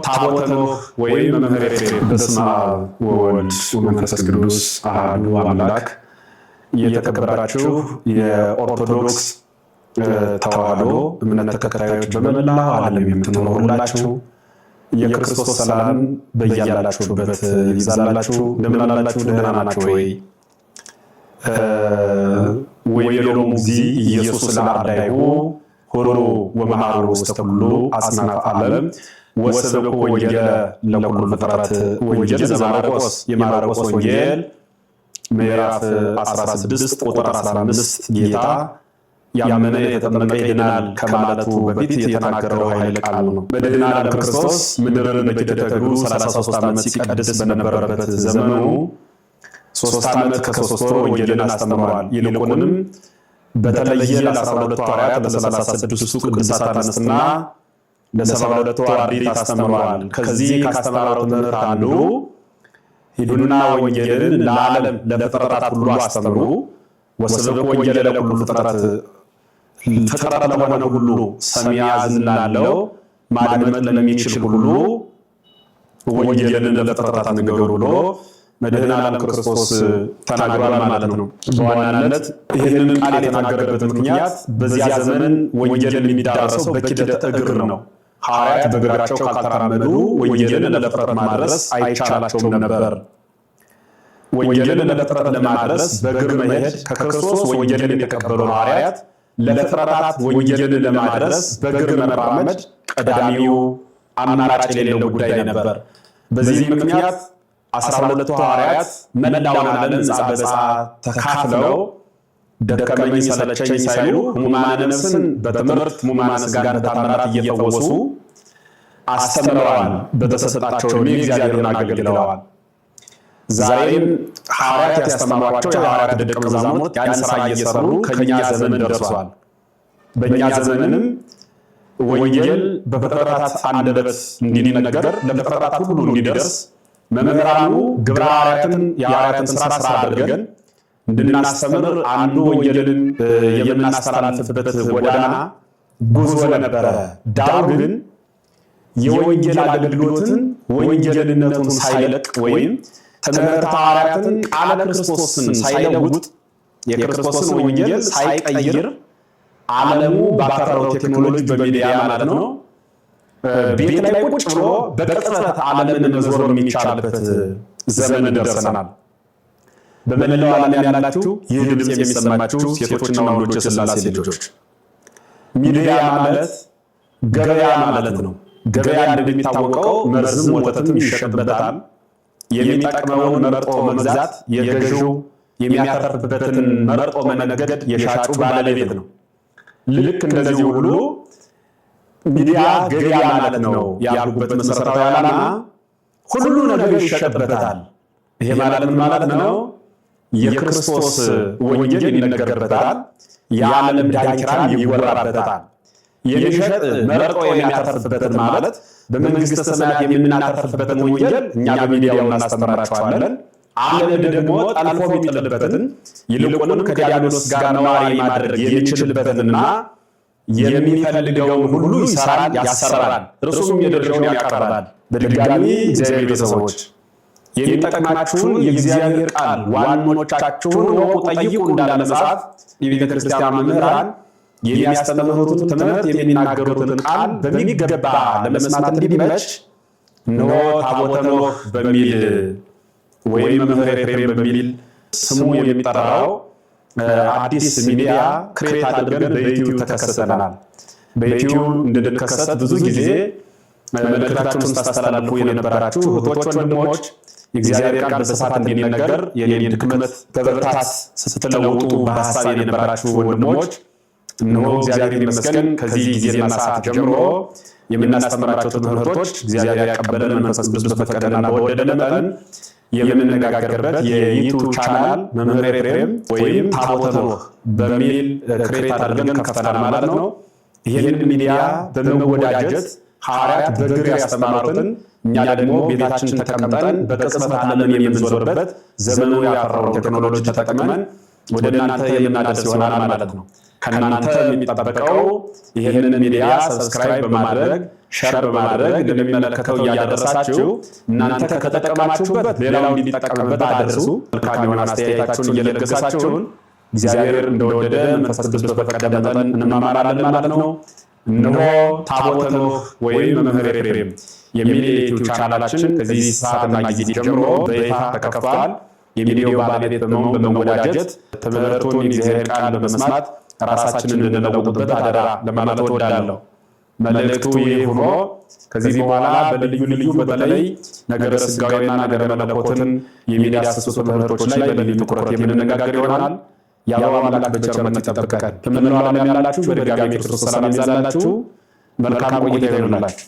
ታቦተ ኖህ ወይም መምህር ኤፍሬም። በስመ አብ ወወልድ ወመንፈስ ቅዱስ አሐዱ አምላክ። የተከበራችሁ የኦርቶዶክስ ተዋሕዶ እምነት ተከታዮች በመላው ዓለም የምትኖሩ ሁላችሁ የክርስቶስ ሰላም በያላችሁበት ይብዛላችሁ። እንደምን አላችሁ? ደህና ናችሁ ወይ? ወይቤሎሙ እግዚእ ኢየሱስ ለአርዳኢሁ ሆሩ ወመሃሩ ውስተ ኩሉ አጽናፈ ዓለም ወሰበኩ ወንጌለ ለኩሉ ፍጥረት። ወንጌል ዘማርቆስ የማርቆስ ወንጌል ምዕራፍ 16 ቁጥር 15 ጌታ ያመነ የተጠመቀ ይድናል ከማለቱ በፊት የተናገረው ኃይለ ቃል ነው። በድህና ክርስቶስ ምድርን በኪደተ እግሩ 33 ዓመት ሲቀድስ በነበረበት ዘመኑ 3 ዓመት ከ3 ወር ወንጌልን አስተምሯል። ይልቁንም በተለየ ለ12 ሐዋርያት ለ36ቱ ቅዱሳት አንስትና ለ72ቱ አርድእት አስተምሯል። ከዚህ ካስተማረው ትምህርት አንዱ ሂዱና ወንጌልን ለዓለም ለፍጥረታት ሁሉ አስተምሩ፣ ወስብኩ ወንጌለ ለኩሉ ፍጥረት፣ ፍጥረት ለሆነ ሁሉ ሰሚያ ዝን ላለው ማድመጥ ለሚችል ሁሉ ወንጌልን ለፍጥረታት ንገሩ ብሎ መድኃኔ ዓለም ክርስቶስ ተናግሯል ማለት ነው። በዋናነት ይህንን ቃል የተናገረበት ምክንያት በዚያ ዘመን ወንጌልን የሚዳረሰው በኪደተ እግር ነው። ሐዋርያት በእግራቸው ካልተራመዱ ወንጌልን ለፍጥረት ማድረስ አይቻላቸውም ነበር። ወንጌልን ለፍጥረት ለማድረስ በእግር መሄድ ከክርስቶስ ወንጌልን የተቀበሉ ሐዋርያት ለፍጥረታት ወንጌልን ለማድረስ በእግር መራመድ ቀዳሚው አማራጭ የሌለው ጉዳይ ነበር። በዚህ ምክንያት 12ቱ ሐዋርያት መላውን ዓለም ዕፃ በዕፃ ተካፍለው ደከመኝ ሰለቸኝ ሳይሉ ሕሙማነ ነፍስን በትምህርት ሕሙማነ ሥጋን በተአምራት እየፈወሱ አስተምረዋል። በተሰጣቸው ዕድሜ እግዚአብሔርን አገልግለዋል። ዛሬም ሐዋርያት ያስተማሯቸው የሐዋርያት ደቀ መዛሙርት ያን ሥራ እየሰሩ ከእኛ ዘመን ደርሷል። በእኛ ዘመንም ወንጌል በፍጥረታት አንደበት እንዲነገር ለፍጥረታት ሁሉ እንዲደርስ መምህራኑ ግብረ ሐዋርያትን የሐዋርያትን ሥራ አድርገን እንድናስተምር አንዱ ወንጌልን የምናስተላልፍበት ጎዳና ጉዞ ነበረ። ዳሩ ግን የወንጌል አገልግሎትን ወንጌልነቱን ሳይለቅ ወይም ትምህርተ ሐዋርያትን ቃለ ክርስቶስን ሳይለውጥ የክርስቶስን ወንጌል ሳይቀይር ዓለሙ ባፈራው ቴክኖሎጂ በሚዲያ ማለት ነው ቤት ላይ ቁጭ ብሎ በቅጽበት ዓለምን መዞር የሚቻልበት ዘመን ደርሰናል። በመላው ዓለም ያላችሁ ይህ ድምፅ የሚሰማችሁ ሴቶችና ወንዶች የሥላሴ ልጆች ሚዲያ ማለት ገበያ ማለት ነው። ገበያ እንደሚታወቀው መርዝም ወተትም ይሸጥበታል። የሚጠቅመውን መርጦ መግዛት የገዢው የሚያተርፍበትን መርጦ መነገድ የሻጩ ባለቤት ነው። ልክ እንደዚህ ሁሉ ሚዲያ ገበያ ማለት ነው። ያሉበት መሰረታዊ ዓላማ ሁሉ ነገር ይሸጥበታል። ይሄ ማለት ምን ማለት ነው? የክርስቶስ ወንጌል ይነገርበታል። የዓለም ዳንኪራም ይወራበታል። የሚሸጥ መርጦ የሚያተርፍበትን ማለት በመንግስተ ሰማያት የምናተርፍበትን ወንጌል እኛ በሚዲያው እናስተምራቸዋለን። ዓለም ደግሞ ጠልፎ የሚጥልበትን ይልቁንም ከዲያብሎስ ጋር ነዋሪ ማድረግ የሚችልበትንና የሚፈልገውን ሁሉ ይሰራል፣ ያሰራል፣ እርሱም የድርሻውን ያቀርባል። በድጋሚ እግዚአብሔር ቤተሰቦች የሚጠቅማችሁን የእግዚአብሔር ቃል ዋኖቻችሁን ወቁ፣ ጠይቁ እንዳለ መጽሐፍ የቤተ ክርስቲያን መምህራን የሚያስተምሩትን ትምህርት የሚናገሩትን ቃል በሚገባ ለመስማት እንዲመች እነሆ ታቦተ ኖህ በሚል ወይም መምህር ኤፍሬም በሚል ስሙ የሚጠራው አዲስ ሚዲያ ክሬት አድርገን በዩቲዩብ ተከሰተናል። በዩቲዩብ እንድንከሰት ብዙ ጊዜ መልእክታችሁን ስታስተላልፉ የነበራችሁ እህቶች፣ ወንድሞች የእግዚአብሔር ቃል በስፋት እንዲነገር የኔን ድክመት በብርታት ስትለውጡ በሐሳብ የነበራችሁ ወንድሞች እነሆ እግዚአብሔር ይመስገን ከዚህ ጊዜና ሰዓት ጀምሮ የምናስተምራቸው ትምህርቶች እግዚአብሔር ያቀበለን መንፈስ ቅዱስ በፈቀደና በወደደ መጠን የምንነጋገርበት የዩቲዩብ ቻናል መምህር ኤፍሬም ወይም ታቦተ ኖህ በሚል ክሬት አድርገን ከፍተናል ማለት ነው። ይህንን ሚዲያ በመወዳጀት ሐዋርያት በእግር ያስተማሩትን እኛ ደግሞ ቤታችን ተቀምጠን በቅጽበት ዓለምን የምንዞርበት ዘመኑ ያፈራውን ቴክኖሎጂ ተጠቅመን ወደ እናንተ የምናደርስ ይሆናል ማለት ነው። ከናንተ የሚጠበቀው ይሄንን ሚዲያ ሰብስክራይብ በማድረግ ሼር በማድረግ ለሚመለከተው እያደረሳችሁ እናንተ ከተጠቀማችሁበት ሌላው እንዲጠቀምበት አድርሱ። መልካም የሆነ አስተያየታችሁን እየለገሳችሁን እግዚአብሔር እንደወደደ መንፈስ ቅዱስ በፈቀደ መጠን እንማማራለን ማለት ነው። እነሆ ታቦተ ኖህ ወይም መምህር ኤፍሬም የሚል የዩቲዩብ ቻናላችን ከዚህ ሰዓትና ጊዜ ጀምሮ በይፋ ተከፍቷል። የሚዲያው ባለቤት በመሆን በመወዳጀት ትምህርቱን የእግዚአብሔር ቃል በመስማት ራሳችንን እንለውጥበት አደራ ለማለት እወዳለሁ። መልእክቱ ይህ ሆኖ ከዚህ በኋላ በልዩ ልዩ በተለይ ነገረ ሥጋዌና ነገረ መለኮትን የሚዳስሱ ትምህርቶች ላይ በልዩ ትኩረት የምንነጋገር ይሆናል። የአበባ አምላክ በቸርነት ይጠብቀን። በመላው ዓለም ያላችሁ በድጋሚ ክርስቶስ ሰላም ይብዛላችሁ። መልካም ቆይታ ይሁንላችሁ።